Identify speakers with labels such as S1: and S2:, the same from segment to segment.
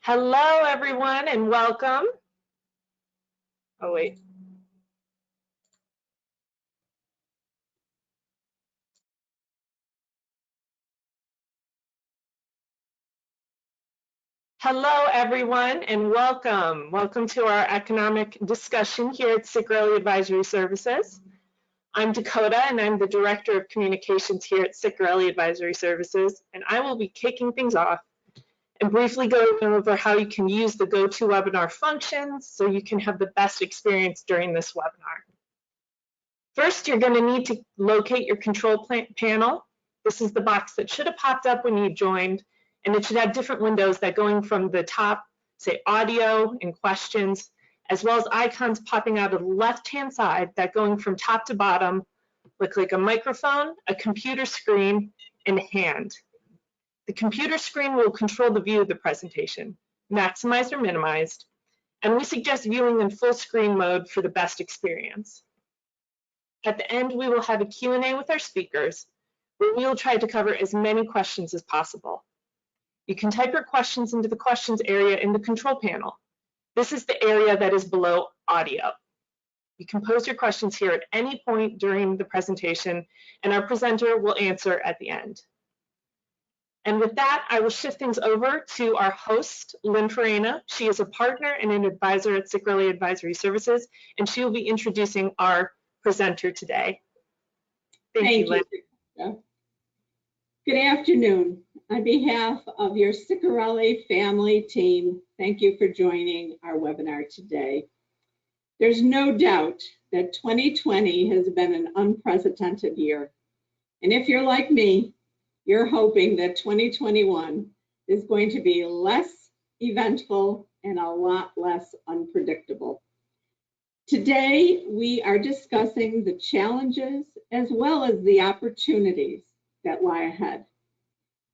S1: Hello, everyone, and welcome. Oh, wait. Hello, everyone, and welcome. Welcome to our economic discussion here at Ciccarelli Advisory Services. I'm Dakota, and I'm the Director of Communications here at Ciccarelli Advisory Services, and I will be kicking things off and briefly going over how you can use the GoToWebinar functions so you can have the best experience during this webinar. First, you're going to need to locate your control panel. This is the box that should have popped up when you joined, and it should have different windows that going from the top, say audio and questions, as well as icons popping out of the left-hand side that going from top to bottom look like a microphone, a computer screen, and a hand. The computer screen will control the view of the presentation, maximized or minimized, and we suggest viewing in full screen mode for the best experience. At the end, we will have a Q&A with our speakers, where we will try to cover as many questions as possible. You can type your questions into the questions area in the control panel. This is the area that is below audio. You can pose your questions here at any point during the presentation, and our presenter will answer at the end. And with that, I will shift things over to our host, Lynn Farina. She is a partner and an advisor at Ciccarelli Advisory Services, and she will be introducing our presenter today. Thank you, Lynn.
S2: Yeah. Good afternoon. On behalf of your Ciccarelli family team, thank you for joining our webinar today. There's no doubt that 2020 has been an unprecedented year. And if you're like me, you're hoping that 2021 is going to be less eventful and a lot less unpredictable. Today, we are discussing the challenges as well as the opportunities that lie ahead,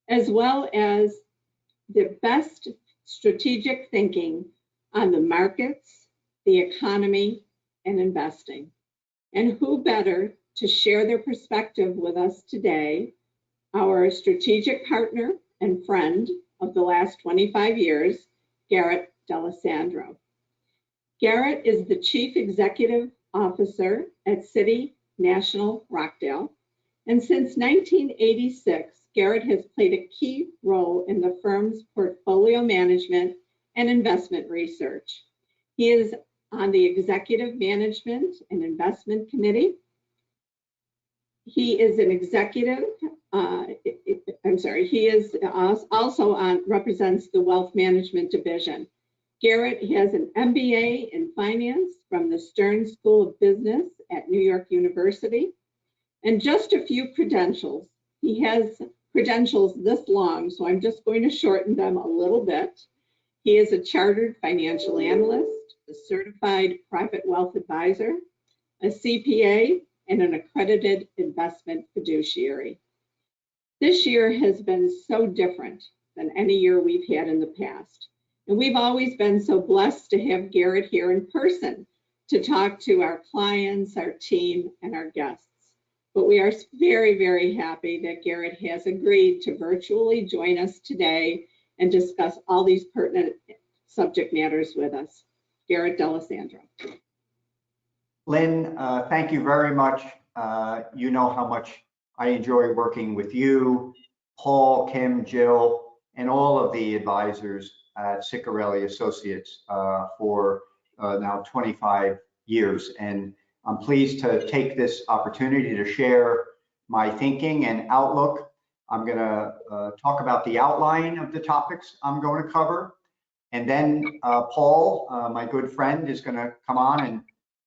S2: as well as the best strategic thinking on the markets, the economy, and investing. And who better to share their perspective with us today, our strategic partner and friend of the last 25 years, Garrett D'Alessandro. Garrett is the Chief Executive Officer at City National Rochdale, and since 1986, Garrett has played a key role in the firm's portfolio management and investment research. He is on the Executive Management and Investment Committee. He is an executive, he is also represents the Wealth Management Division. Garrett has an MBA in Finance from the Stern School of Business at New York University. And just a few credentials. He has credentials this long, so I'm just going to shorten them a little bit. He is a chartered financial analyst, a certified private wealth advisor, a CPA, and an accredited investment fiduciary. This year has been so different than any year we've had in the past. And we've always been so blessed to have Garrett here in person to talk to our clients, our team, and our guests. But we are very, very happy that Garrett has agreed to virtually join us today and discuss all these pertinent subject matters with us. Garrett D'Alessandro.
S3: Lynn, thank you very much. You know how much I enjoy working with you, Paul, Kim, Jill, and all of the advisors at Ciccarelli Associates for now 25 years. And I'm pleased to take this opportunity to share my thinking and outlook. I'm going to talk about the outline of the topics I'm going to cover. And then Paul, my good friend, is going to come on and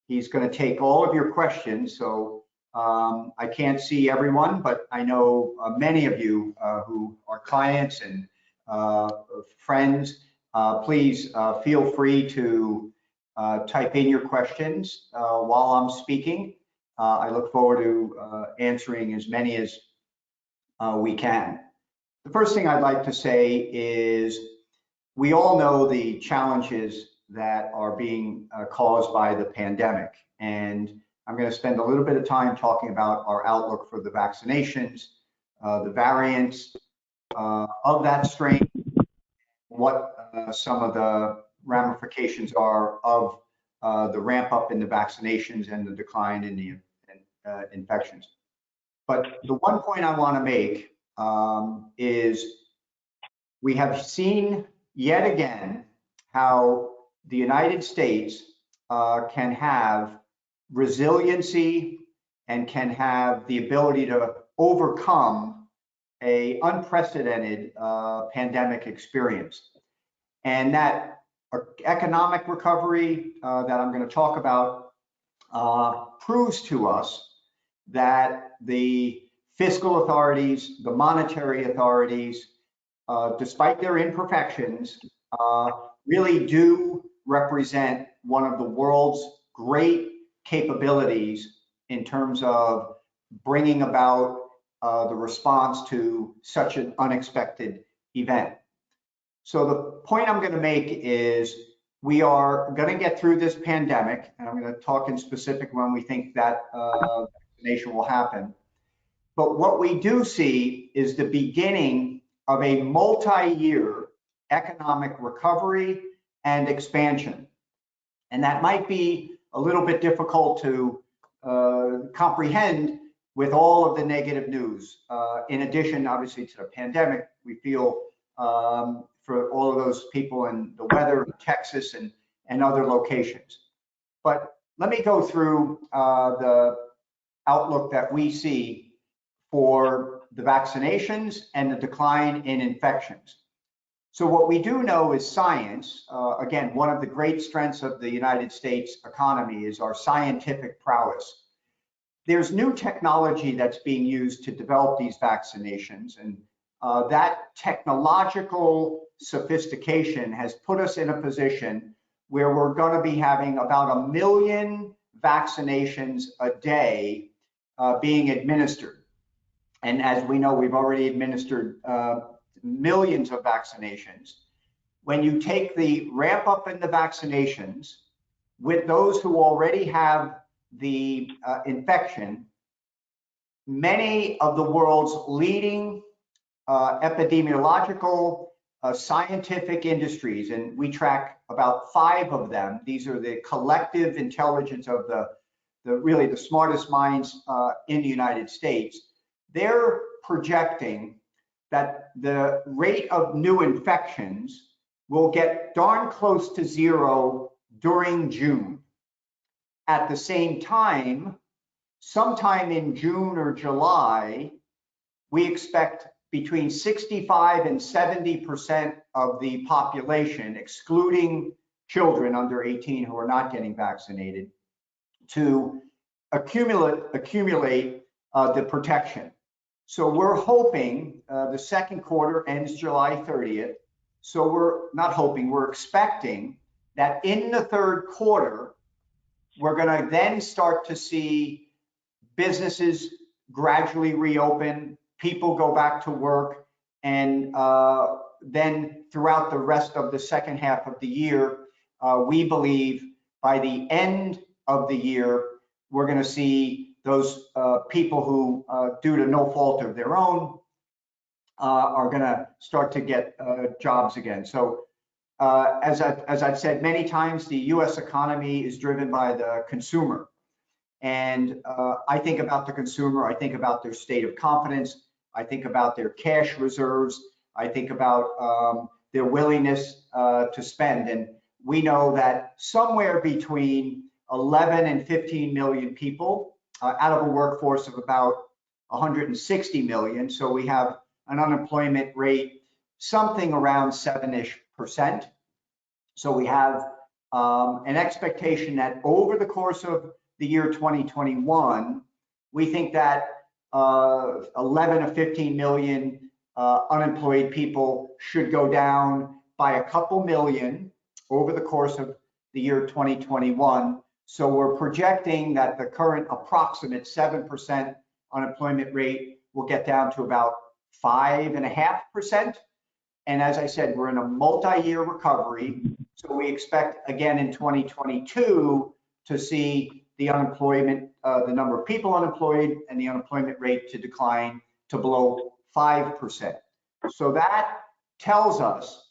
S3: he's going to take all of your questions. So I can't see everyone, but I know many of you who are clients and friends. Please feel free to type in your questions while I'm speaking. I look forward to answering as many as we can. The first thing I'd like to say is we all know the challenges that are being caused by the pandemic. And I'm going to spend a little bit of time talking about our outlook for the vaccinations, the variants of that strain, what some of the ramifications are of the ramp up in the vaccinations and the decline in the infections. But the one point I want to make is we have seen yet again how the United States can have resiliency and can have the ability to overcome a unprecedented pandemic experience. And that economic recovery that I'm going to talk about proves to us that the fiscal authorities, the monetary authorities, despite their imperfections, really do represent one of the world's great capabilities in terms of bringing about the response to such an unexpected event. So the point I'm going to make is we are going to get through this pandemic, and I'm going to talk in specific when we think that vaccination will happen. But what we do see is the beginning of a multi-year economic recovery and expansion. And that might be a little bit difficult to comprehend with all of the negative news. In addition, obviously, to the pandemic, we feel for all of those people in the weather, Texas and other locations. But let me go through the outlook that we see for the vaccinations and the decline in infections. So what we do know is science. Again, one of the great strengths of the United States economy is our scientific prowess. There's new technology that's being used to develop these vaccinations, and that technological sophistication has put us in a position where we're going to be having about 1 million vaccinations a day being administered. And as we know, we've already administered millions of vaccinations. When you take the ramp up in the vaccinations with those who already have the infection, many of the world's leading epidemiological scientific industries, and we track about 5 of them. These are the collective intelligence of the really the smartest minds in the United States. They're projecting that the rate of new infections will get darn close to 0 during June. At the same time, sometime in June or July, we expect between 65 and 70% of the population, excluding children under 18 who are not getting vaccinated, to accumulate the protection. So we're hoping the second quarter ends July 30th. So we're not hoping, we're expecting that in the third quarter, we're going to then start to see businesses gradually reopen, people go back to work, and then throughout the rest of the second half of the year, we believe by the end of the year, we're going to see those people who, due to no fault of their own, are going to start to get jobs again. So as I've said many times, the US economy is driven by the consumer. And I think about the consumer, I think about their state of confidence, I think about their cash reserves, I think about their willingness to spend. And we know that somewhere between 11 and 15 million people out of a workforce of about 160 million. So we have an unemployment rate something around 7-ish%. So we have an expectation that over the course of the year 2021, we think that 11 to 15 million unemployed people should go down by a couple million over the course of the year 2021. So we're projecting that the current approximate 7% unemployment rate will get down to about 5.5%. And as I said, we're in a multi-year recovery. So we expect again in 2022 to see the unemployment, the number of people unemployed and the unemployment rate to decline to below 5%. So that tells us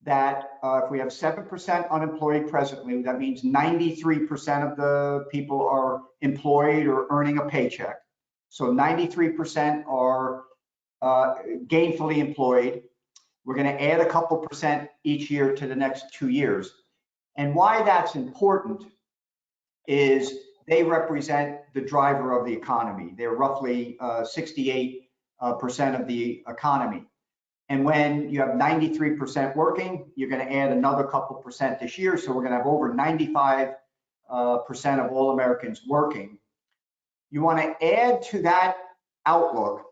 S3: that if we have 7% unemployed presently, that means 93% of the people are employed or earning a paycheck. So 93% are gainfully employed. We're going to add a couple percent each year to the next 2 years. And why that's important is they represent the driver of the economy. They're roughly 68% of the economy. And when you have 93% working, you're going to add another couple percent this year. So we're going to have over 95% of all Americans working. You want to add to that outlook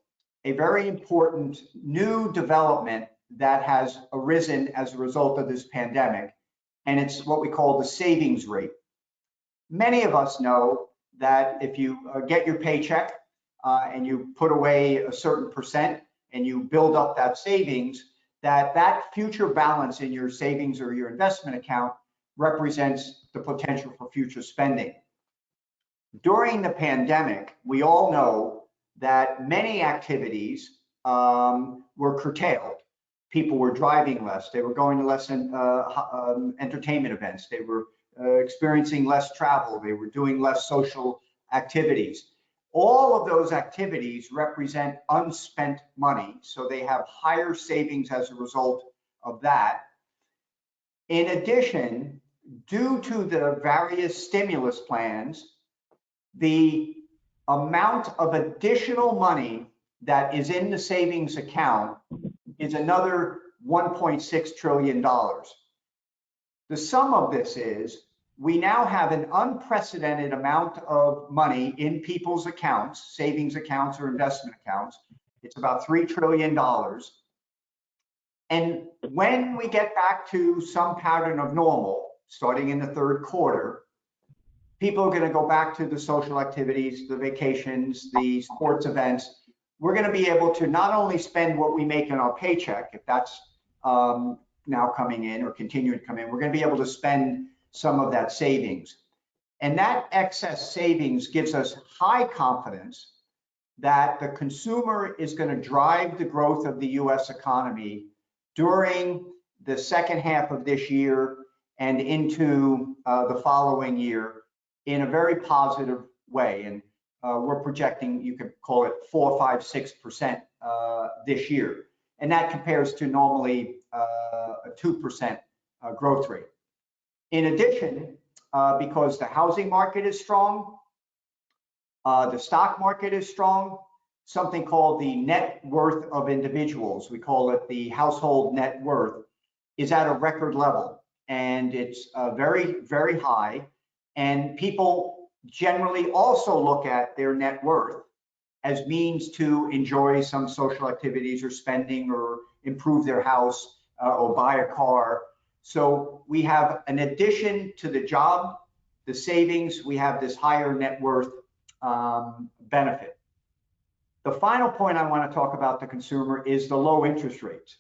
S3: a very important new development that has arisen as a result of this pandemic, and it's what we call the savings rate. Many of us know that if you get your paycheck and you put away a certain percent and you build up that savings, that future balance in your savings or your investment account represents the potential for future spending. During the pandemic, we all know that many activities were curtailed. People were driving less. They were going to less entertainment events. They were experiencing less travel. They were doing less social activities. All of those activities represent unspent money, so they have higher savings as a result of that. In addition, due to the various stimulus plans, the amount of additional money that is in the savings account is another $1.6 trillion. The sum of this is we now have an unprecedented amount of money in people's accounts, savings accounts or investment accounts. It's about $3 trillion. And when we get back to some pattern of normal, starting in the third quarter, people are going to go back to the social activities, the vacations, the sports events. We're going to be able to not only spend what we make in our paycheck, if that's now coming in or continuing to come in, we're going to be able to spend some of that savings. And that excess savings gives us high confidence that the consumer is going to drive the growth of the US economy during the second half of this year and into the following year in a very positive way. And we're projecting, you could call it 4, 5, 6% this year. And that compares to normally a 2% growth rate. In addition, because the housing market is strong, the stock market is strong, something called the net worth of individuals, we call it the household net worth, is at a record level. And it's very, very high. And people generally also look at their net worth as means to enjoy some social activities or spending or improve their house or buy a car. So we have, an addition to the job, the savings, we have this higher net worth benefit. The final point I want to talk about the consumer is the low interest rates.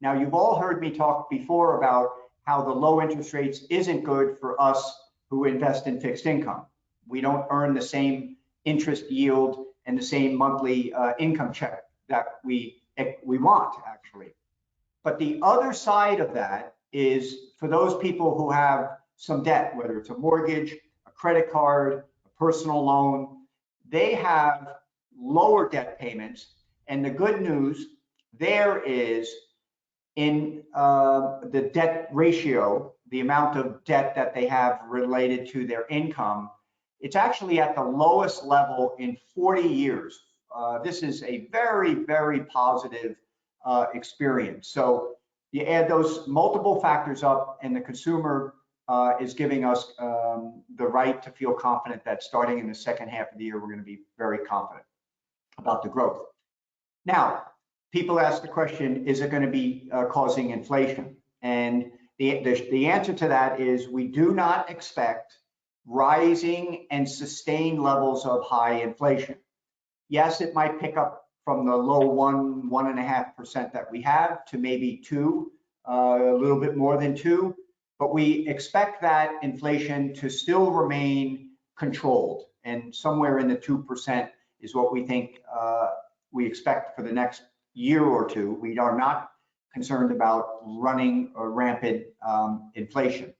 S3: Now, you've all heard me talk before about how the low interest rates isn't good for us who invest in fixed income. We don't earn the same interest yield and the same monthly income check that we want, actually. But the other side of that is for those people who have some debt, whether it's a mortgage, a credit card, a personal loan, they have lower debt payments. And the good news there is in the debt ratio, the amount of debt that they have related to their income, it's actually at the lowest level in 40 years. This is a very, very positive experience. So you add those multiple factors up, and the consumer is giving us the right to feel confident that starting in the second half of the year, we're going to be very confident about the growth. Now, people ask the question, is it going to be causing inflation? And the answer to that is we do not expect rising and sustained levels of high inflation. Yes, it might pick up from the low 1.5% that we have to maybe 2, a little bit more than 2, but we expect that inflation to still remain controlled, and somewhere in the 2% is what we think we expect for the next year or two. We are not concerned about running or rampant inflation.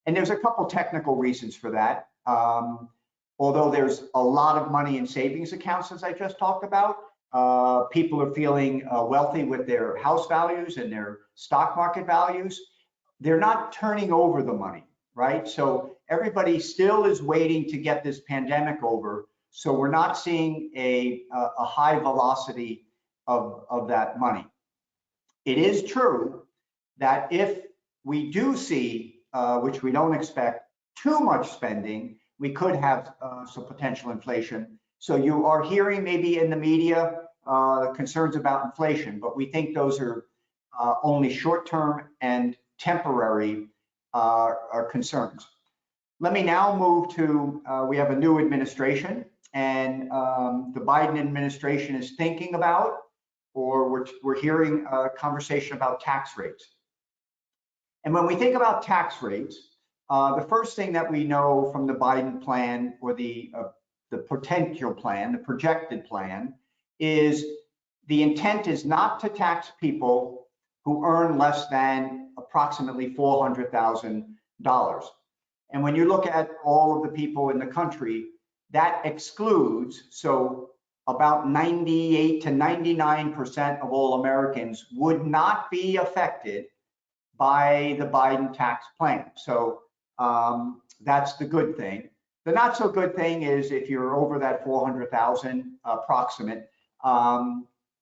S3: And there's a couple technical reasons for that. Although there's a lot of money in savings accounts, as I just talked about, people are feeling wealthy with their house values and their stock market values. They're not turning over the money, right? So everybody still is waiting to get this pandemic over. So we're not seeing a high velocity of that money. It is true that if we do see, which we don't expect, too much spending, we could have some potential inflation. So you are hearing maybe in the media concerns about inflation, but we think those are only short-term and temporary concerns. Let me now move to, we have a new administration, and the Biden administration is thinking about, or we're hearing a conversation about tax rates. And when we think about tax rates, the first thing that we know from the Biden plan, or the potential plan, the projected plan, is the intent is not to tax people who earn less than approximately $400,000. And when you look at all of the people in the country, that excludes, so about 98 to 99% of all Americans would not be affected by the Biden tax plan. So that's the good thing. The not so good thing is if you're over that 400,000 approximate,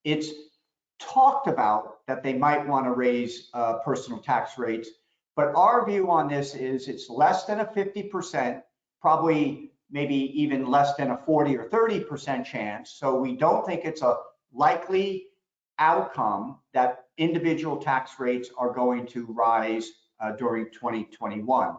S3: it's talked about that they might want to raise personal tax rates. But our view on this is it's less than a 50%, probably maybe even less than a 40 or 30% chance. So we don't think it's a likely outcome that individual tax rates are going to rise during 2021.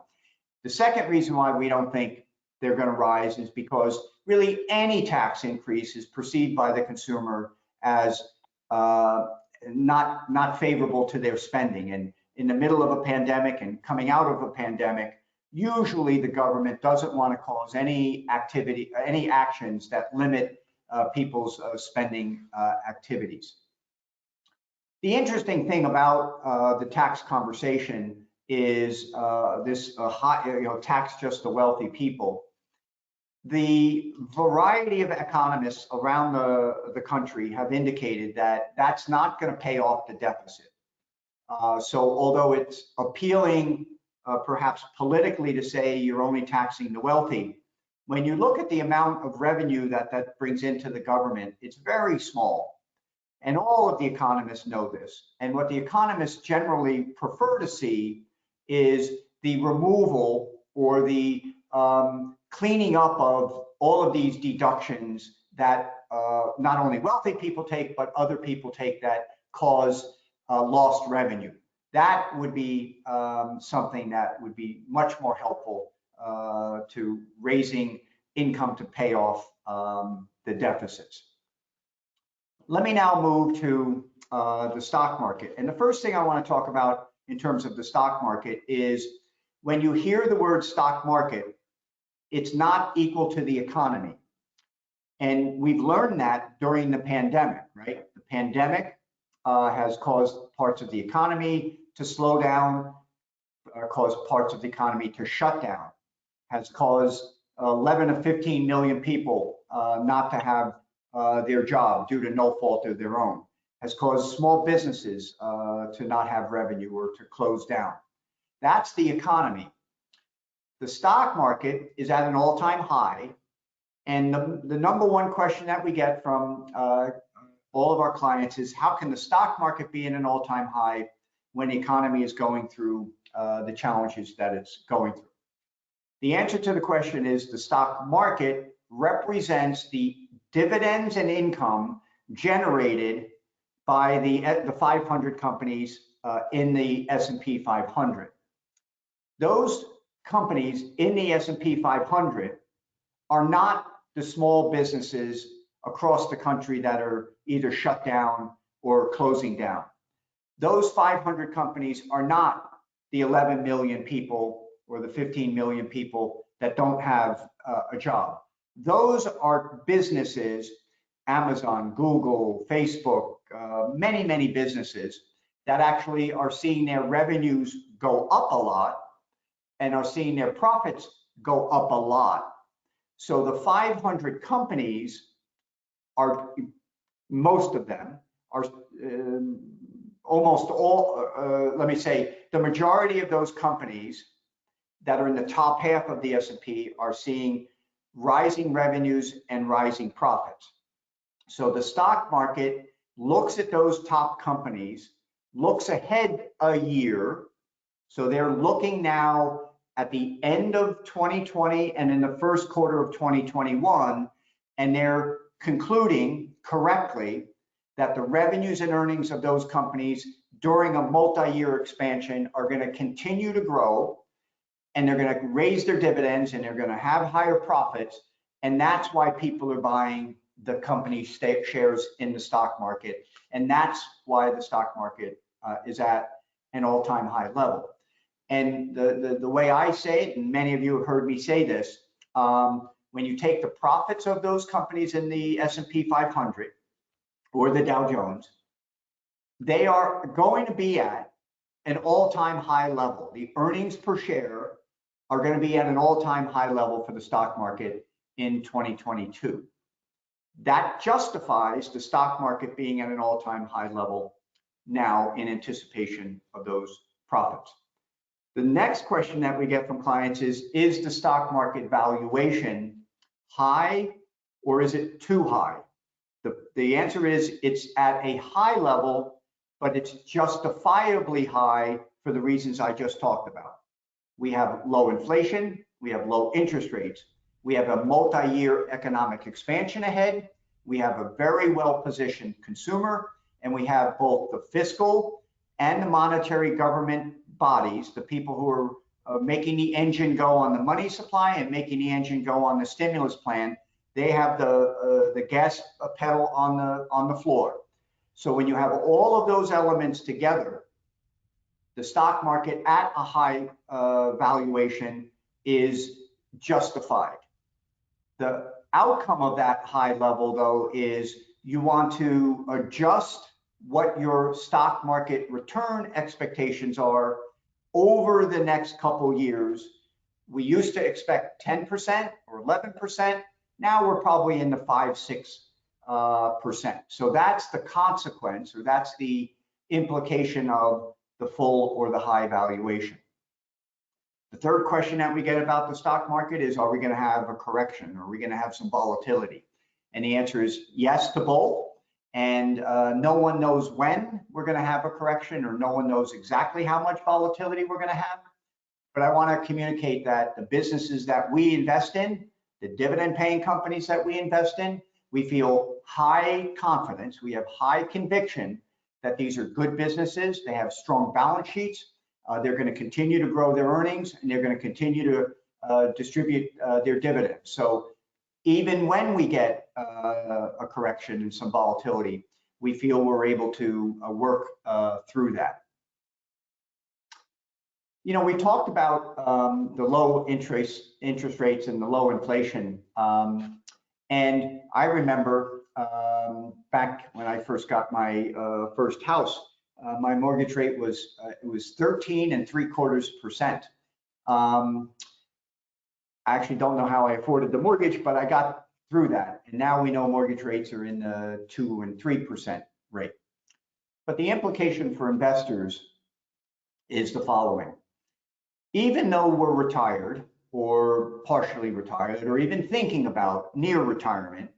S3: The second reason why we don't think they're going to rise is because really any tax increase is perceived by the consumer as not favorable to their spending. And in the middle of a pandemic and coming out of a pandemic, usually the government doesn't want to cause any actions that limit people's spending activities. The interesting thing about the tax conversation is this tax just the wealthy people. The variety of economists around the country have indicated that that's not going to pay off the deficit. So although it's appealing perhaps politically to say you're only taxing the wealthy, when you look at the amount of revenue that brings into the government, it's very small. And all of the economists know this. And what the economists generally prefer to see is the removal or the cleaning up of all of these deductions that not only wealthy people take, but other people take that cause lost revenue. That would be something that would be much more helpful to raising income to pay off the deficits. Let me now move to the stock market. And the first thing I want to talk about in terms of the stock market is when you hear the word stock market, it's not equal to the economy. And we've learned that during the pandemic, right? The pandemic has caused parts of the economy to slow down, caused parts of the economy to shut down, has caused 11 to 15 million people not to have their job due to no fault of their own, has caused small businesses to not have revenue or to close down. That's the economy. The stock market is at an all-time high, and the number one question that we get from all of our clients is, how can the stock market be in an all-time high when the economy is going through the challenges that it's going through? The answer to the question is the stock market represents the dividends and income generated by the 500 companies in the S&P 500. Those companies in the S&P 500 are not the small businesses across the country that are either shut down or closing down. Those 500 companies are not the 11 million people or the 15 million people that don't have a job. Those are businesses, Amazon, Google, Facebook, many businesses that actually are seeing their revenues go up a lot and are seeing their profits go up a lot. So the 500 companies are, most of them are, almost all, let me say, the majority of those companies that are in the top half of the S&P are seeing rising revenues and rising profits. So the stock market looks at those top companies, looks ahead a year. So they're looking now at the end of 2020 and in the first quarter of 2021, and they're concluding correctly that the revenues and earnings of those companies during a multi-year expansion are going to continue to grow, and they're going to raise their dividends, and they're going to have higher profits. And that's why people are buying the company shares in the stock market. And that's why the stock market is at an all-time high level. And the way I say it, and many of you have heard me say this, when you take the profits of those companies in the S&P 500 or the Dow Jones, they are going to be at an all-time high level. The earnings per share are going to be at an all-time high level for the stock market in 2022. That justifies the stock market being at an all-time high level now in anticipation of those profits. The next question that we get from clients is the stock market valuation high or is it too high? The answer is it's at a high level, but it's justifiably high for the reasons I just talked about. We have low inflation, we have low interest rates, we have a multi-year economic expansion ahead, we have a very well-positioned consumer, and we have both the fiscal and the monetary government bodies, the people who are making the engine go on the money supply and making the engine go on the stimulus plan. They have the gas pedal on the floor. So when you have all of those elements together, the stock market at a high valuation is justified. The outcome of that high level, though, is you want to adjust what your stock market return expectations are over the next couple years. We used to expect 10% or 11%. Now we're probably in the 5-6%. So that's the consequence, or that's the implication of the full or the high valuation. The third question that we get about the stock market is, are we going to have a correction? Are we going to have some volatility? And the answer is yes to both. And no one knows when we're going to have a correction, or no one knows exactly how much volatility we're going to have. But I want to communicate that the businesses that we invest in, the dividend paying companies that we invest in, we feel high confidence, we have high conviction that these are good businesses. They have strong balance sheets. They're going to continue to grow their earnings, and they're going to continue to distribute their dividends. So even when we get a correction and some volatility, we feel we're able to work through that. You know, we talked about the low interest rates and the low inflation. And I remember back when I first got my first house, my mortgage rate was it was 13.75%. I actually don't know how I afforded the mortgage, but I got through that. And now we know mortgage rates are in the 2 and 3% rate. But the implication for investors is the following. Even though we're retired or partially retired or even thinking about near retirement,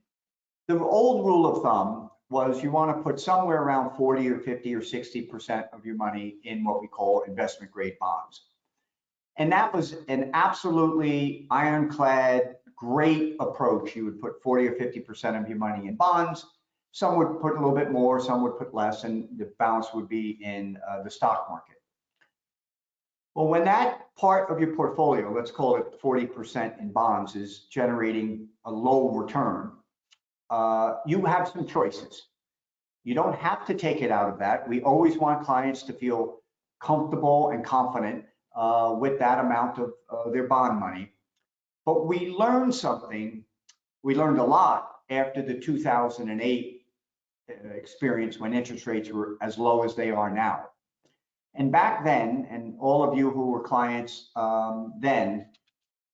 S3: the old rule of thumb was you want to put somewhere around 40 or 50 or 60% of your money in what we call investment grade bonds. And that was an absolutely ironclad, great approach. You would put 40 or 50% of your money in bonds. Some would put a little bit more, some would put less, and the balance would be in the stock market. Well, when that part of your portfolio, let's call it 40% in bonds, is generating a low return, you have some choices. You don't have to take it out of that. We always want clients to feel comfortable and confident with that amount of their bond money. But we learned something, we learned a lot after the 2008 experience when interest rates were as low as they are now. And back then, and all of you who were clients then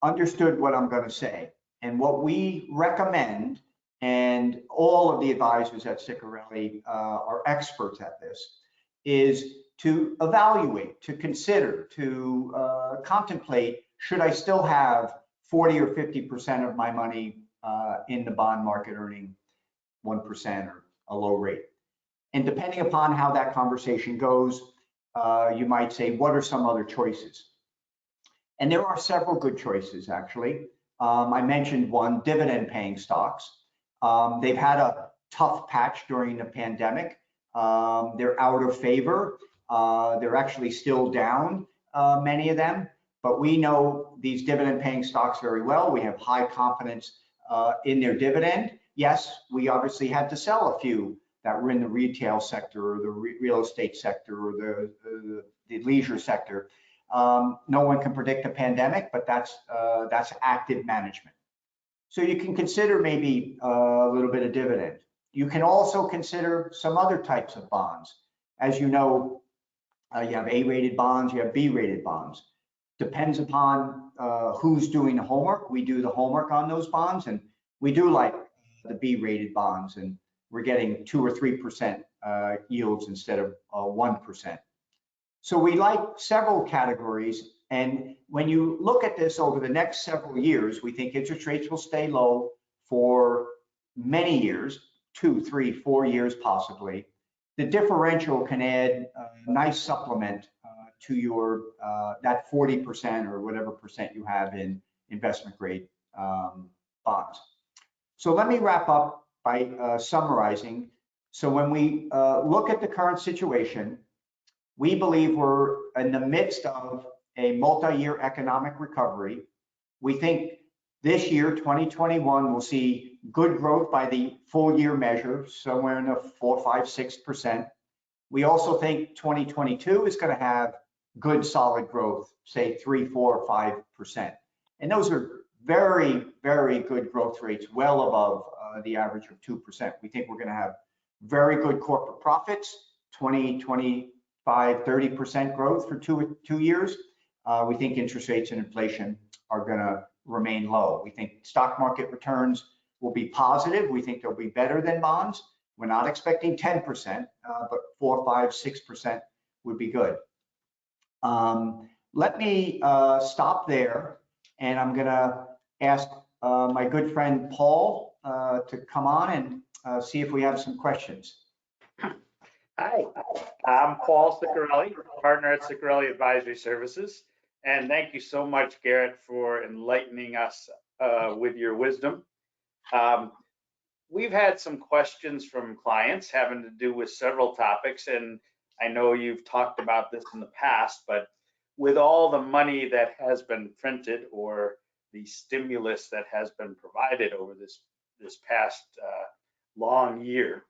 S3: understood what I'm going to say. And what we recommend, and all of the advisors at Ciccarelli are experts at this, is to evaluate, to consider, to contemplate, should I still have 40 or 50% of my money in the bond market earning 1% or a low rate? And depending upon how that conversation goes, you might say, what are some other choices? And there are several good choices, actually. I mentioned one, dividend paying stocks. They've had a tough patch during the pandemic. They're out of favor. They're actually still down, many of them, but we know these dividend paying stocks very well. We have high confidence in their dividend. Yes, we obviously had to sell a few that were in the retail sector or the real estate sector or the leisure sector. No one can predict a pandemic, but that's active management. So you can consider maybe a little bit of dividend. You can also consider some other types of bonds. As you know, you have A-rated bonds, you have B-rated bonds. Depends upon who's doing the homework. We do the homework on those bonds, and we do like the B-rated bonds, and we're getting 2 or 3% yields instead of 1%. So we like several categories, and when you look at this over the next several years, we think interest rates will stay low for many years, 2, 3, 4 years possibly. The differential can add a nice supplement to your that 40% or whatever percent you have in investment grade bonds. So let me wrap up by summarizing. So when we look at the current situation, we believe we're in the midst of a multi-year economic recovery. We think this year, 2021, will see good growth by the full year measure, somewhere in the 4, 5, 6%. We also think 2022 is going to have good solid growth, say 3, 4, 5%. And those are very, very good growth rates, well above the average of 2%. We think we're going to have very good corporate profits, 20, 25, 30% growth for two years. We think interest rates and inflation are going to remain low. We think stock market returns will be positive. We think they'll be better than bonds. We're not expecting 10%, but 4, 5, 6% would be good. Let me stop there, and I'm going to ask my good friend Paul to come on and see if we have some questions.
S4: Hi, I'm Paul Ciccarelli, partner at Ciccarelli Advisory Services, and thank you so much, Garrett, for enlightening us with your wisdom. We've had some questions from clients having to do with several topics, and I know you've talked about this in the past, but with all the money that has been printed or the stimulus that has been provided over this past long year,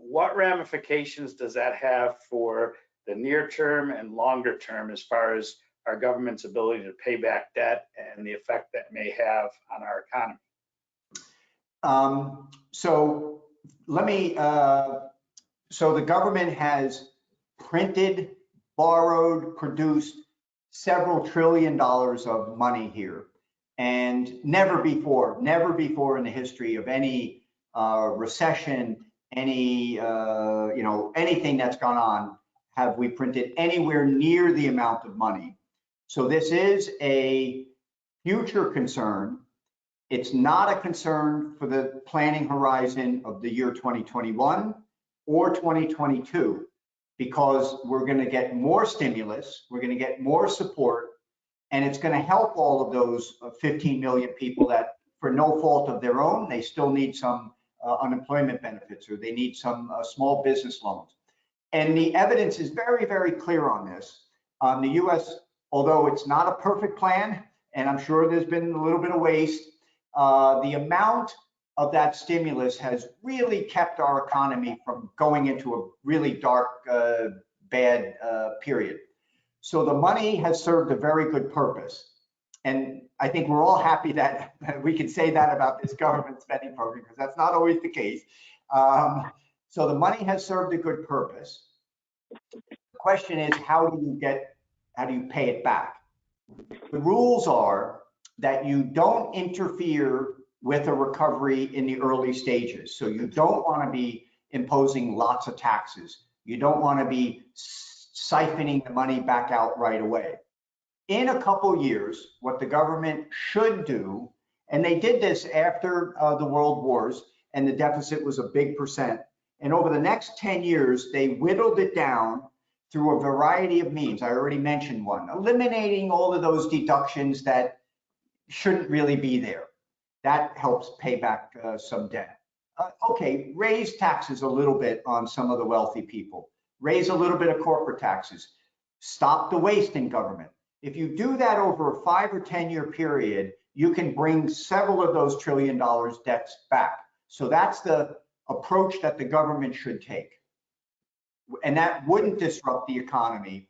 S4: what ramifications does that have for the near term and longer term as far as our government's ability to pay back debt and the effect that may have on our economy?
S3: So let me, so the government has printed, borrowed, produced several $1 trillion of money here. And never before in the history of any recession, any, anything that's gone on, have we printed anywhere near the amount of money. So this is a future concern. It's not a concern for the planning horizon of the year 2021 or 2022, because we're going to get more stimulus, we're going to get more support, and it's going to help all of those 15 million people that, for no fault of their own, they still need some unemployment benefits, or they need some small business loans. And the evidence is very, very clear on this. The U.S., although it's not a perfect plan, and I'm sure there's been a little bit of waste, the amount of that stimulus has really kept our economy from going into a really dark, bad period. So the money has served a very good purpose. And I think we're all happy that we can say that about this government spending program, because that's not always the case. So the money has served a good purpose. The question is, how do you pay it back? The rules are that you don't interfere with a recovery in the early stages. So you don't want to be imposing lots of taxes. You don't want to be siphoning the money back out right away. In a couple years, what the government should do, and they did this after the world wars, and the deficit was a big percent. And over the next 10 years, they whittled it down through a variety of means. I already mentioned one, eliminating all of those deductions that shouldn't really be there. That helps pay back some debt. Okay, raise taxes a little bit on some of the wealthy people. Raise a little bit of corporate taxes. Stop the waste in government. If you do that over a 5 or 10 year period, you can bring several of those $1 trillion debts back. So that's the approach that the government should take. And that wouldn't disrupt the economy,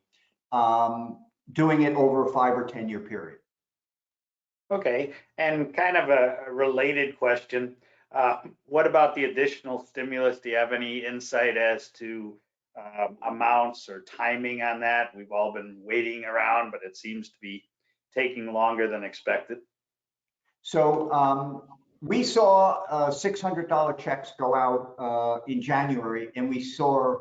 S3: doing it over a 5 or 10 year period.
S4: Okay, and kind of a related question. What about the additional stimulus? Do you have any insight as to amounts or timing on that? We've all been waiting around, but it seems to be taking longer than expected.
S3: So we saw $600 checks go out in January, and we saw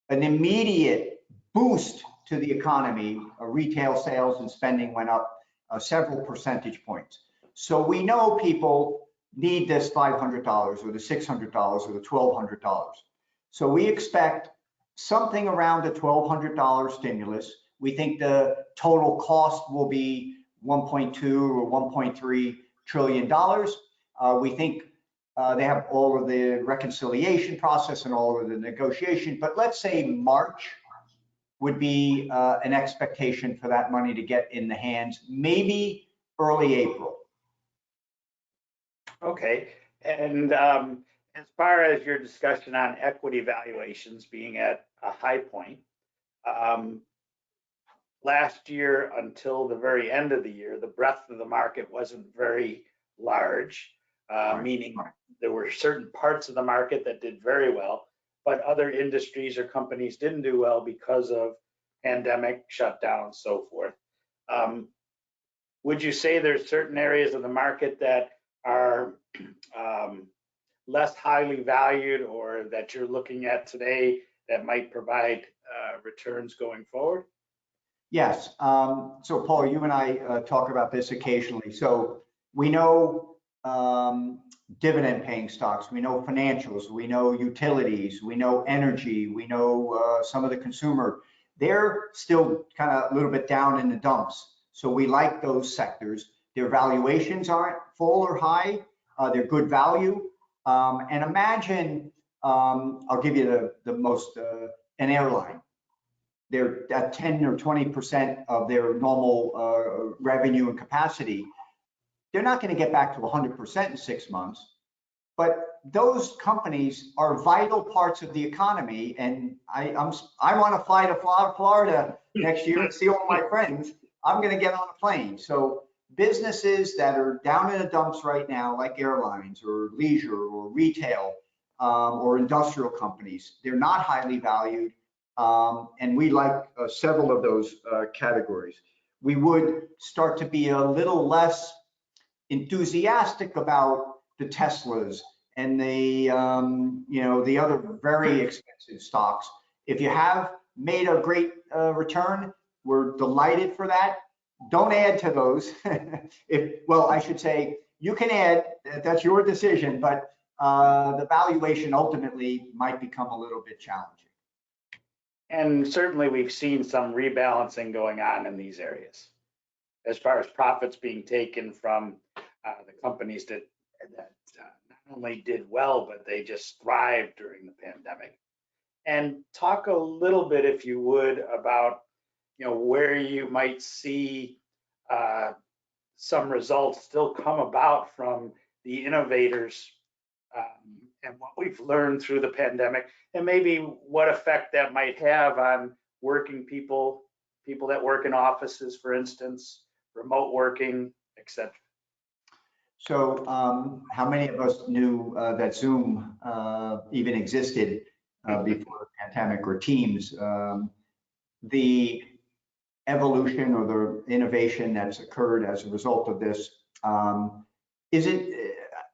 S3: an immediate boost to the economy. Retail sales and spending went up several percentage points. So we know people need this $500 or the $600 or the $1,200. So we expect something around the $1,200 stimulus. We think the total cost will be $1.2 or $1.3 trillion. We think they have all of the reconciliation process and all of the negotiation, but let's say March would be an expectation for that money to get in the hands, maybe early April.
S4: Okay, and as far as your discussion on equity valuations being at a high point, last year until the very end of the year, the breadth of the market wasn't very large, meaning there were certain parts of the market that did very well, but other industries or companies didn't do well because of pandemic shutdown, so forth. Would you say there's certain areas of the market that are less highly valued or that you're looking at today that might provide returns going forward?
S3: Yes. So Paul, you and I talk about this occasionally. So we know dividend paying stocks, we know financials, we know utilities, we know energy, we know some of the consumer. They're still kind of a little bit down in the dumps. So we like those sectors. Their valuations aren't full or high. They're good value. And imagine, I'll give you the most, an airline. They're at 10 or 20% of their normal revenue and capacity. They're not going to get back to 100% in 6 months, but those companies are vital parts of the economy. And I want to fly to Florida next year and see all my friends. I'm going to get on a plane. So businesses that are down in the dumps right now, like airlines or leisure or retail or industrial companies, they're not highly valued. And we like several of those categories. We would start to be a little less enthusiastic about the Teslas and the the other very expensive stocks. If you have made a great return, we're delighted for that. Don't add to those. Well, I should say you can add. That's your decision, but the valuation ultimately might become a little bit challenging.
S4: And certainly we've seen some rebalancing going on in these areas as far as profits being taken from the companies that not only did well, but they just thrived during the pandemic. And talk a little bit, if you would, about where you might see some results still come about from the innovators and what we've learned through the pandemic, and maybe what effect that might have on working people that work in offices, for instance, remote working, etc.
S3: So how many of us knew that Zoom even existed before the pandemic, or Teams? the evolution or the innovation that's occurred as a result of this.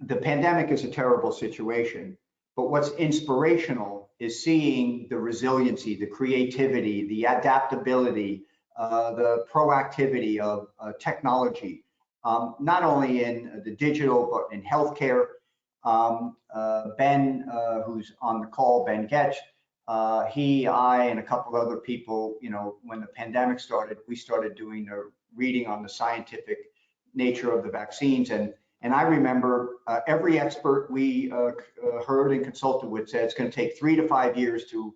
S3: The pandemic is a terrible situation, but what's inspirational is seeing the resiliency, the creativity, the adaptability, the proactivity of technology, not only in the digital, but in healthcare. Ben, who's on the call, Ben Getch, he, I, and a couple other people, you know, when the pandemic started, we started doing a reading on the scientific nature of the vaccines. And I remember every expert we heard and consulted with said it's going to take 3 to 5 years to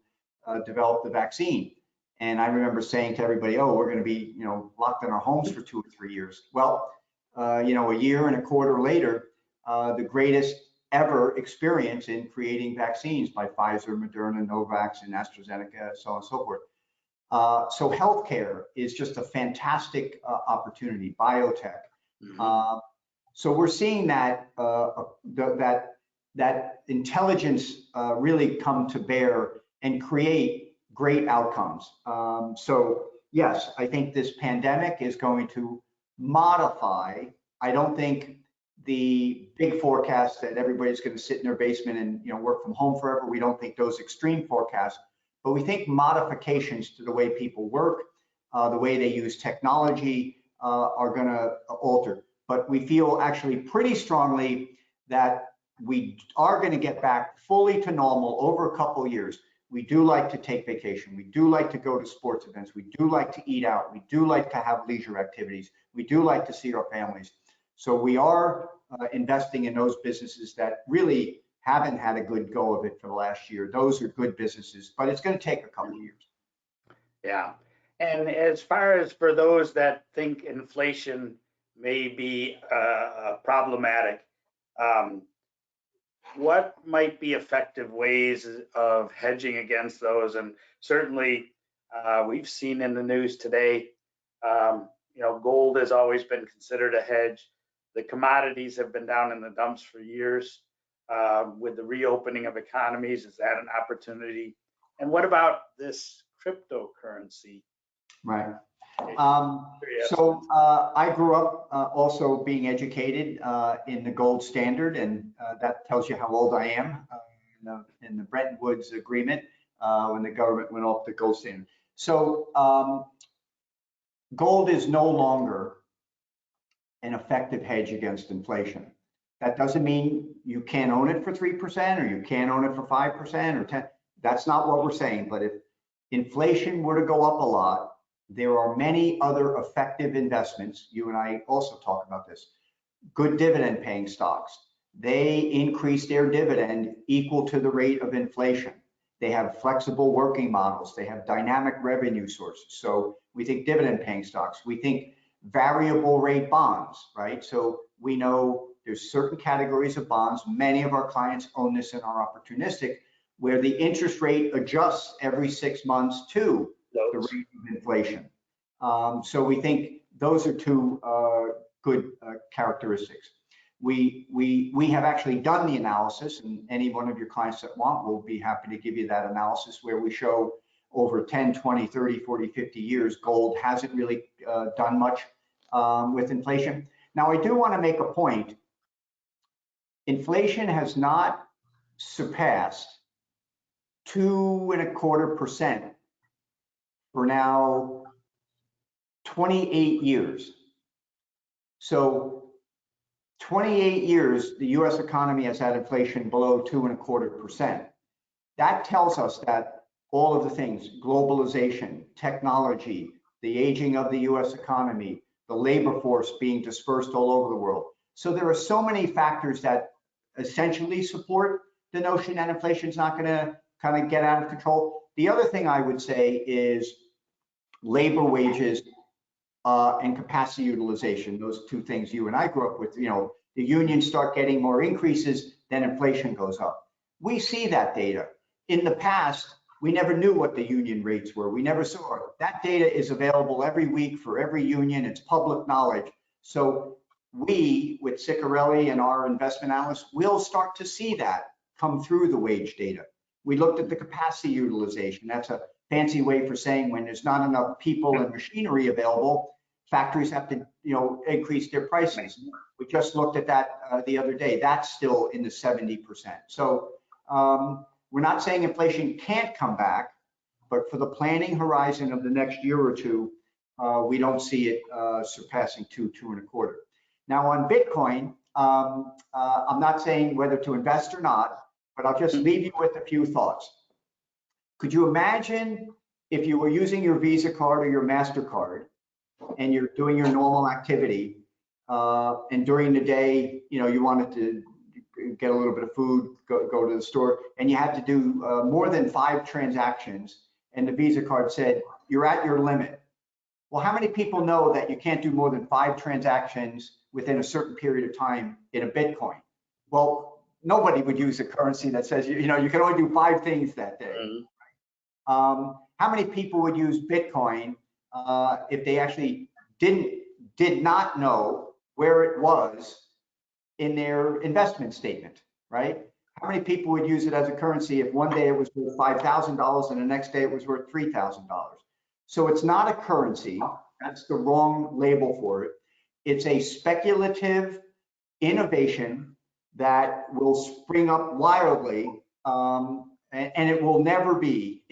S3: develop the vaccine. And I remember saying to everybody, oh, we're going to be, you know, locked in our homes for 2 or 3 years. Well, you know, a year and a quarter later, the greatest ever experience in creating vaccines by Pfizer, Moderna, Novavax, and AstraZeneca, so on and so forth. So healthcare is just a fantastic opportunity, biotech.
S4: Mm-hmm.
S3: So we're seeing that that intelligence really come to bear and create great outcomes. So yes, I think this pandemic is going to modify. I don't think the big forecasts that everybody's going to sit in their basement and, you know, work from home forever. We don't think those extreme forecasts, but we think modifications to the way people work, the way they use technology are going to alter. But we feel actually pretty strongly that we are going to get back fully to normal over a couple of years. We do like to take vacation. We do like to go to sports events. We do like to eat out. We do like to have leisure activities. We do like to see our families. So we are investing in those businesses that really haven't had a good go of it for the last year. Those are good businesses, but it's going to take a couple of years.
S4: Yeah. And as far as for those that think inflation may be problematic, what might be effective ways of hedging against those? And certainly we've seen in the news today, you know, gold has always been considered a hedge. The commodities have been down in the dumps for years. With the reopening of economies, is that an opportunity? And what about this cryptocurrency?
S3: Right. So I grew up also being educated in the gold standard, and that tells you how old I am in the Bretton Woods Agreement when the government went off the gold standard. So gold is no longer an effective hedge against inflation. That doesn't mean you can't own it for 3% or you can't own it for 5% or 10%. That's not what we're saying. But if inflation were to go up a lot, there are many other effective investments. You and I also talk about this. Good dividend paying stocks. They increase their dividend equal to the rate of inflation. They have flexible working models. They have dynamic revenue sources. So we think dividend paying stocks. We think variable rate bonds, right? So we know there's certain categories of bonds. Many of our clients own this and are opportunistic, where the interest rate adjusts every 6 months to the rate of inflation. So we think those are two good characteristics. We have actually done the analysis, and any one of your clients that want will be happy to give you that analysis, where we show over 10, 20, 30, 40, 50 years, gold hasn't really done much with inflation. Now, I do want to make a point. Inflation has not surpassed 2.25% for now 28 years. So 28 years, the US economy has had inflation below 2.25%. That tells us that all of the things, globalization, technology, the aging of the US economy, the labor force being dispersed all over the world. So there are so many factors that essentially support the notion that inflation is not going to kind of get out of control. The other thing I would say is labor wages and capacity utilization. Those two things you and I grew up with. You know, the unions start getting more increases, then inflation goes up. We see that data. In the past, we never knew what the union rates were. We never saw it. That data is available every week for every union. It's public knowledge. So we, with Ciccarelli and our investment analysts, will start to see that come through the wage data. We looked at the capacity utilization. That's a fancy way for saying when there's not enough people and machinery available, factories have to, increase their prices. We just looked at that the other day. That's still in the 70%. So we're not saying inflation can't come back, but for the planning horizon of the next year or two, we don't see it surpassing 2.25. Now on Bitcoin, I'm not saying whether to invest or not, but I'll just leave you with a few thoughts. Could you imagine if you were using your Visa card or your MasterCard and you're doing your normal activity, and during the day, you wanted to get a little bit of food, go to the store, and you had to do more than 5 transactions, and the Visa card said, you're at your limit. Well, how many people know that you can't do more than 5 transactions within a certain period of time in a Bitcoin? Well, nobody would use a currency that says, you can only do 5 things that day. How many people would use Bitcoin if they actually did not know where it was in their investment statement, right? How many people would use it as a currency if one day it was worth $5,000 and the next day it was worth $3,000? So it's not a currency. That's the wrong label for it. It's a speculative innovation that will spring up wildly, and it will never be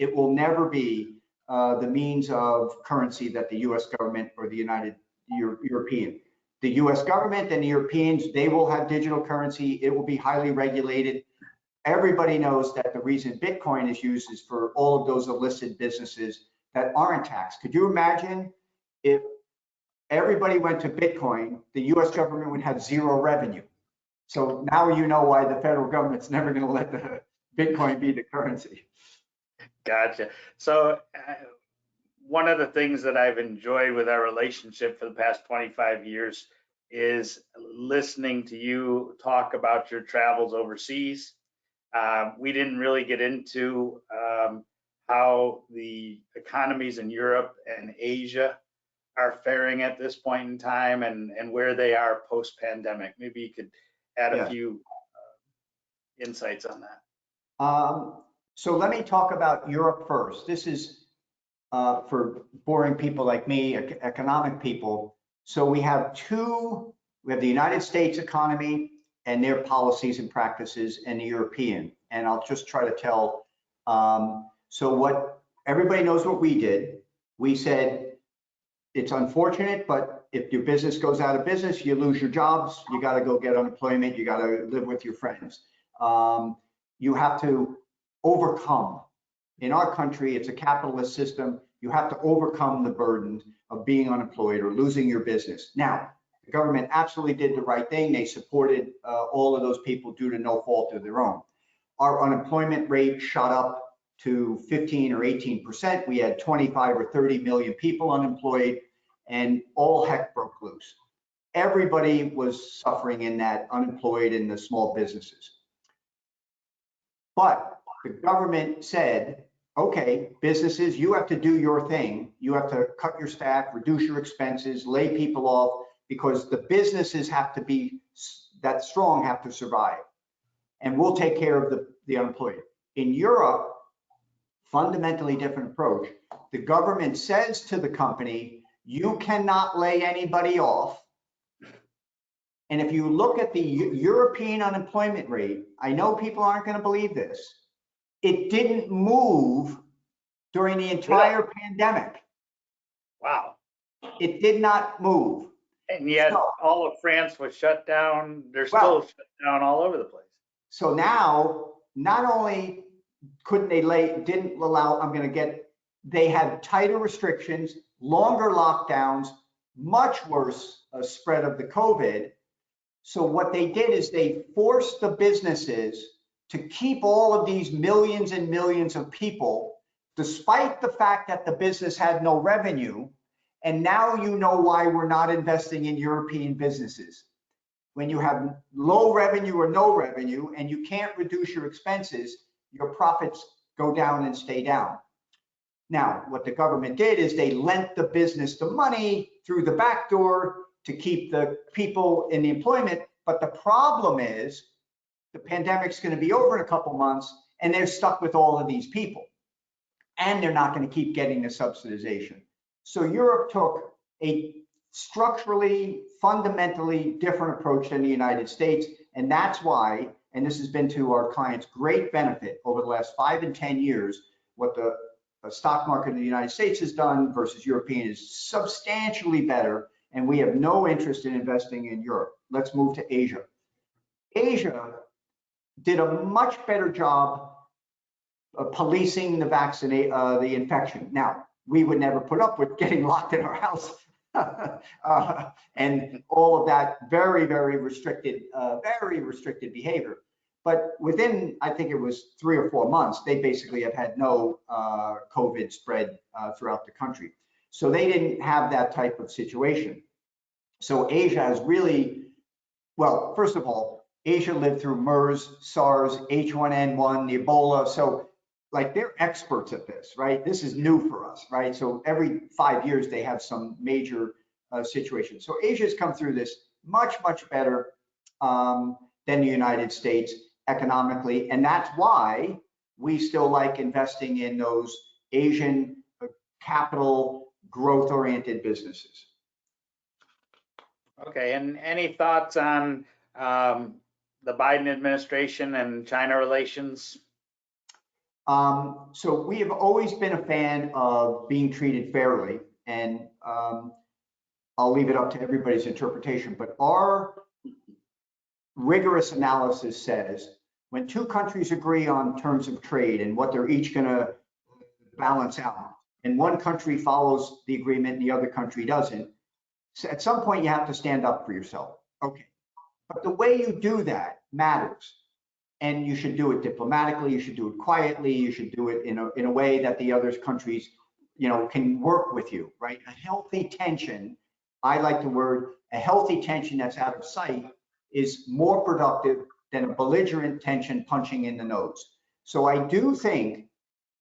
S3: the means of currency that the U.S. government or the European. The U.S. government and the Europeans, they will have digital currency. It will be highly regulated. Everybody knows that the reason Bitcoin is used is for all of those illicit businesses that aren't taxed. Could you imagine if everybody went to Bitcoin, the U.S. government would have 0 revenue? So now you know why the federal government's never going to let the Bitcoin be the currency.
S4: Gotcha. So one of the things that I've enjoyed with our relationship for the past 25 years is listening to you talk about your travels overseas. We didn't really get into how the economies in Europe and Asia are faring at this point in time and where they are post-pandemic. Maybe you could add a few insights on that.
S3: So let me talk about Europe first. This is for boring people like me, economic people. So we have the United States economy and their policies and practices, and the European. And I'll just try to tell. So what everybody knows what we did. We said, it's unfortunate, but if your business goes out of business, you lose your jobs, you got to go get unemployment, you got to live with your friends. You have to overcome. In our country, it's a capitalist system. You have to overcome the burden of being unemployed or losing your business. Now, the government absolutely did the right thing. They supported all of those people due to no fault of their own. Our unemployment rate shot up to 15 or 18%. We had 25 or 30 million people unemployed, and all heck broke loose. Everybody was suffering in that, unemployed in the small businesses. But the government said, okay, businesses, you have to do your thing. You have to cut your staff, reduce your expenses, lay people off, because the businesses have to be that strong, have to survive. And we'll take care of the unemployed. In Europe, fundamentally different approach. The government says to the company, you cannot lay anybody off. And if you look at the European unemployment rate, I know people aren't going to believe this, it didn't move during the entire pandemic.
S4: Wow.
S3: It did not move.
S4: And yet all of France was shut down. They're still shut down all over the place.
S3: So now, not only couldn't they didn't allow, they had tighter restrictions, longer lockdowns, much worse spread of the COVID. So what they did is they forced the businesses to keep all of these millions and millions of people, despite the fact that the business had no revenue. And now you know why we're not investing in European businesses. When you have low revenue or no revenue and you can't reduce your expenses, your profits go down and stay down. Now, what the government did is they lent the business the money through the back door to keep the people in the employment. But the problem is the pandemic's going to be over in a couple months and they're stuck with all of these people. and they're not going to keep getting the subsidization. So Europe took a structurally, fundamentally different approach than the United States. And that's why, and this has been to our clients' great benefit over the last 5 and 10 years, what the stock market in the United States has done versus European is substantially better. And we have no interest in investing in Europe. Let's move to Asia. Asia did a much better job of policing the infection. Now, we would never put up with getting locked in our house and all of that very, very restricted behavior. But within, I think it was 3 or 4 months, they basically have had no COVID spread throughout the country. So they didn't have that type of situation. So Asia has really, well, first of all, Asia lived through MERS, SARS, H1N1, the Ebola. So like they're experts at this, right? This is new for us, right? So every 5 years they have some major situation. So Asia's come through this much, much better than the United States economically. And that's why we still like investing in those Asian capital growth-oriented businesses.
S4: Okay, and any thoughts on the Biden administration and China relations?
S3: So we have always been a fan of being treated fairly, and I'll leave it up to everybody's interpretation, but our rigorous analysis says when 2 countries agree on terms of trade and what they're each going to balance out, and one country follows the agreement and the other country doesn't, so at some point you have to stand up for yourself. Okay, but the way you do that matters. And you should do it diplomatically, you should do it quietly, you should do it in a way that the other countries, you know, can work with you, right? A healthy tension, I like the word, a healthy tension that's out of sight is more productive than a belligerent tension punching in the nose. So I do think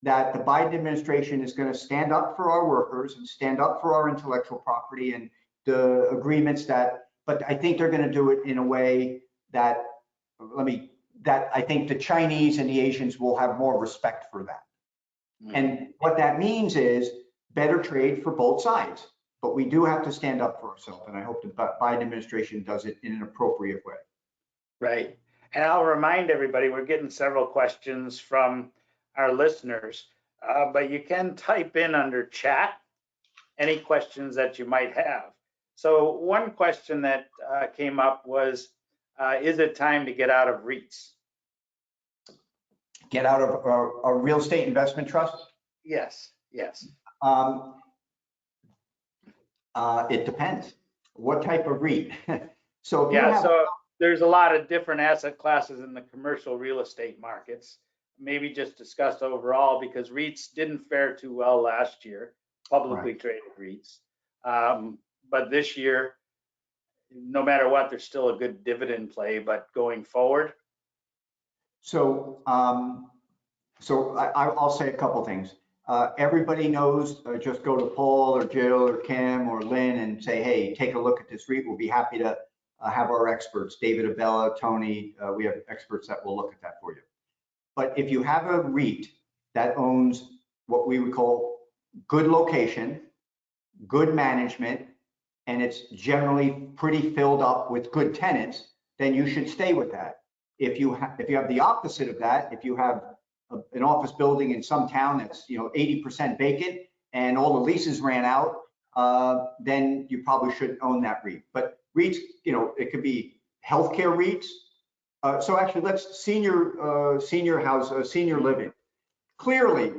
S3: that the Biden administration is going to stand up for our workers and stand up for our intellectual property and the agreements that, but I think they're going to do it in a way that, that I think the Chinese and the Asians will have more respect for that. And what that means is better trade for both sides, but we do have to stand up for ourselves. And I hope the Biden administration does it in an appropriate way.
S4: Right. And I'll remind everybody, we're getting several questions from our listeners, but you can type in under chat any questions that you might have. So one question that came up was, is it time to get out of REITs?
S3: Get out of a real estate investment trust?
S4: Yes, yes.
S3: It depends. What type of REIT? So
S4: so there's a lot of different asset classes in the commercial real estate markets. Maybe just discuss overall, because REITs didn't fare too well last year, publicly traded REITs. But this year, no matter what, there's still a good dividend play, but going forward.
S3: So, I'll say a couple things. Everybody knows, just go to Paul or Jill or Kim or Lynn and say, hey, take a look at this REIT. We'll be happy to have our experts, David Abella, Tony, we have experts that will look at that for you. But if you have a REIT that owns what we would call good location, good management, and it's generally pretty filled up with good tenants, then you should stay with that. If you have the opposite of that, if you have an office building in some town that's 80% vacant and all the leases ran out, then you probably shouldn't own that REIT. But REITs, it could be healthcare REITs. So actually, let's senior living. Clearly,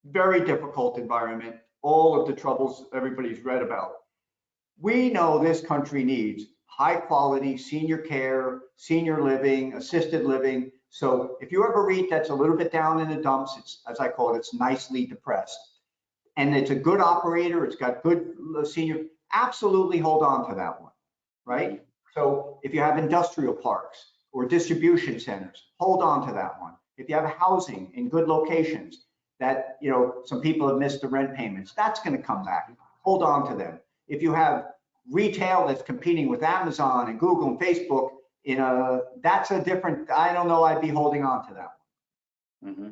S3: very difficult environment. All of the troubles everybody's read about. We know this country needs high quality senior care, senior living, assisted living. So if you have a REIT that's a little bit down in the dumps, it's, as I call it, it's nicely depressed, and it's a good operator, it's got good senior, absolutely hold on to that one, right? So if you have industrial parks or distribution centers, hold on to that one. If you have housing in good locations that, some people have missed the rent payments, that's going to come back. Hold on to them. If you have retail that's competing with Amazon and Google and Facebook, that's a different, I don't know, I'd be holding on to that one.
S4: Mm-hmm.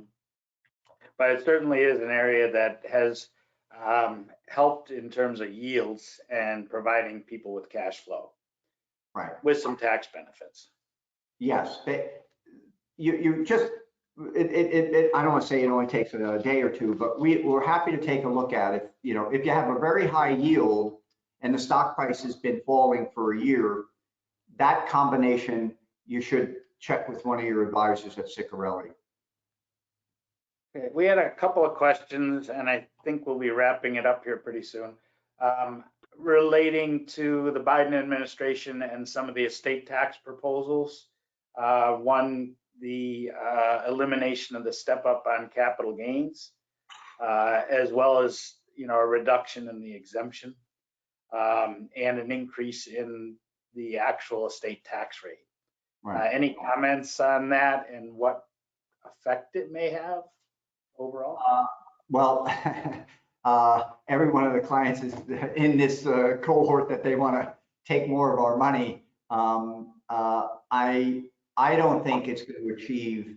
S4: but it certainly is an area that has helped in terms of yields and providing people with cash flow
S3: Right.
S4: with some tax benefits.
S3: Yes. You just, I don't want to say it only takes a day or two, but we're happy to take a look at it. You know, if you have a very high yield and the stock price has been falling for a year, that combination, you should check with one of your advisors at Ciccarelli.
S4: Okay, we had a couple of questions, and I think we'll be wrapping it up here pretty soon, relating to the Biden administration and some of the estate tax proposals. One, the elimination of the step up on capital gains, as well as, you know, a reduction in the exemption, and an increase in the actual estate tax rate.
S3: Right.
S4: Any comments on that and what effect it may have overall?
S3: Well, every one of the clients is in this cohort that they want to take more of our money. I don't think it's going to achieve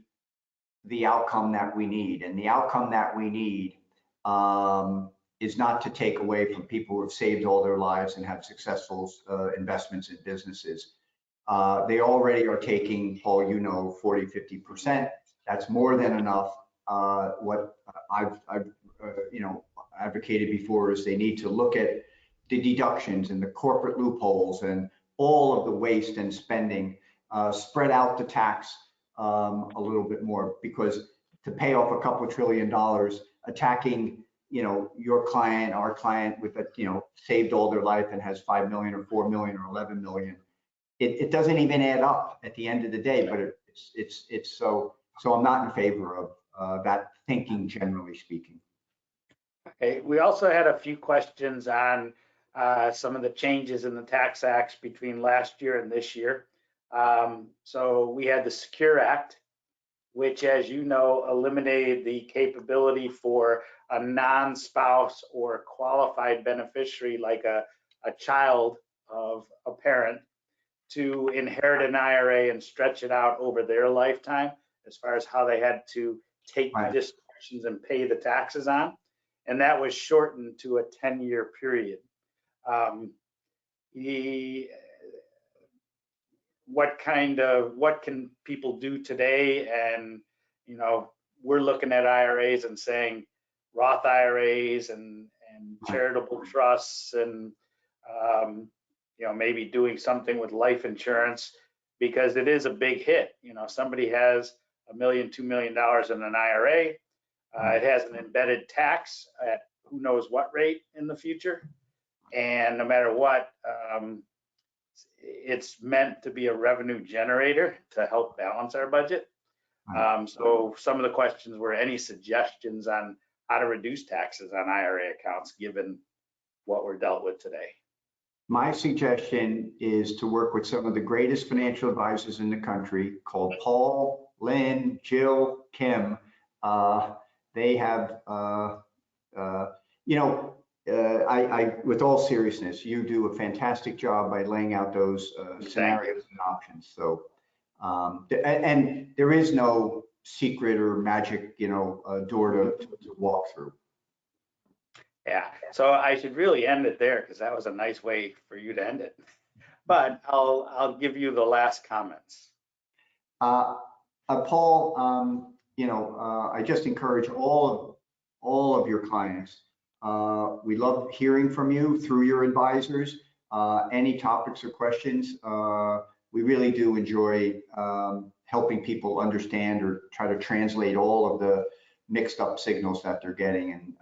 S3: the outcome that we need, and the outcome that we need is not to take away from people who have saved all their lives and have successful investments in businesses. They already are taking, Paul, you know, 40, 50%. That's more than enough. What I've you know, advocated before is they need to look at the deductions and the corporate loopholes and all of the waste and spending, spread out the tax a little bit more, because to pay off a couple of $1 trillion, attacking, you know, your client, our client with a, you know, saved all their life and has 5 million or 4 million or 11 million, it doesn't even add up at the end of the day. But it's so I'm not in favor of that thinking, generally speaking.
S4: Okay, we also had a few questions on some of the changes in the tax acts between last year and this year. So we had the Secure Act, which, as you know, eliminated the capability for a non-spouse or qualified beneficiary, like a child of a parent, to inherit an IRA and stretch it out over their lifetime, as far as how they had to take the distributions and pay the taxes on. And that was shortened to a 10-year period. What can people do today? And, you know, we're looking at IRAs and saying Roth IRAs and charitable trusts and, you know, maybe doing something with life insurance, because it is a big hit. You know, somebody has $1 million, $2 million in an IRA. It has an embedded tax at who knows what rate in the future. And no matter what, it's meant to be a revenue generator to help balance our budget. So some of the questions were any suggestions on how to reduce taxes on IRA accounts, given what we're dealt with today.
S3: My suggestion is to work with some of the greatest financial advisors in the country, called Paul, Lynn, Jill, Kim. They have, you know, with all seriousness, you do a fantastic job by laying out those scenarios and options. So, and there is no secret or magic, you know, door to walk through.
S4: Yeah, so I should really end it there, because that was a nice way for you to end it. But I'll give you the last comments.
S3: Paul, you know, I just encourage all of your clients. We love hearing from you through your advisors. Any topics or questions, we really do enjoy helping people understand or try to translate all of the mixed up signals that they're getting. And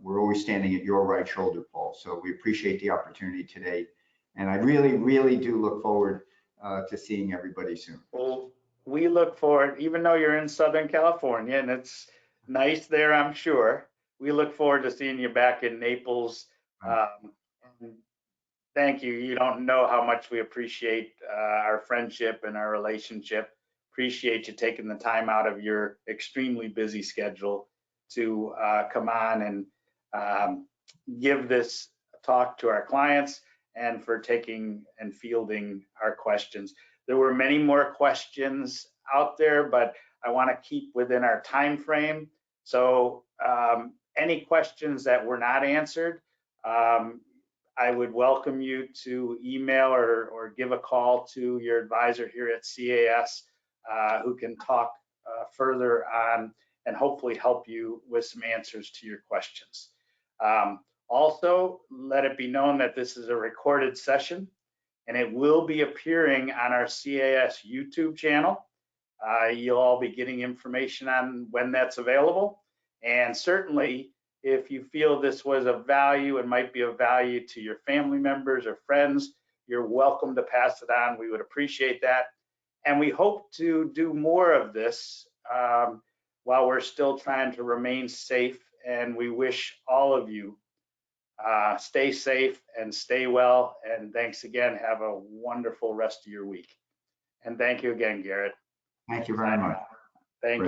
S3: we're always standing at your right shoulder, Paul. So we appreciate the opportunity today. And I really, really do look forward to seeing everybody soon.
S4: Well, we look forward, even though you're in Southern California and it's nice there, I'm sure, we look forward to seeing you back in Naples. And thank you. You don't know how much we appreciate our friendship and our relationship. Appreciate you taking the time out of your extremely busy schedule to come on and give this talk to our clients, and for taking and fielding our questions. There were many more questions out there, but I want to keep within our time frame. So any questions that were not answered, I would welcome you to email or give a call to your advisor here at CAS, who can talk further on and hopefully help you with some answers to your questions. Also, let it be known that this is a recorded session and it will be appearing on our CAS YouTube channel. You'll all be getting information on when that's available. And certainly, if you feel this was of value and might be of value to your family members or friends, you're welcome to pass it on. We would appreciate that. And we hope to do more of this while we're still trying to remain safe. And we wish all of you stay safe and stay well. And thanks again. Have a wonderful rest of your week. And thank you again, Garrett.
S3: Thank you very much.
S4: Thank you.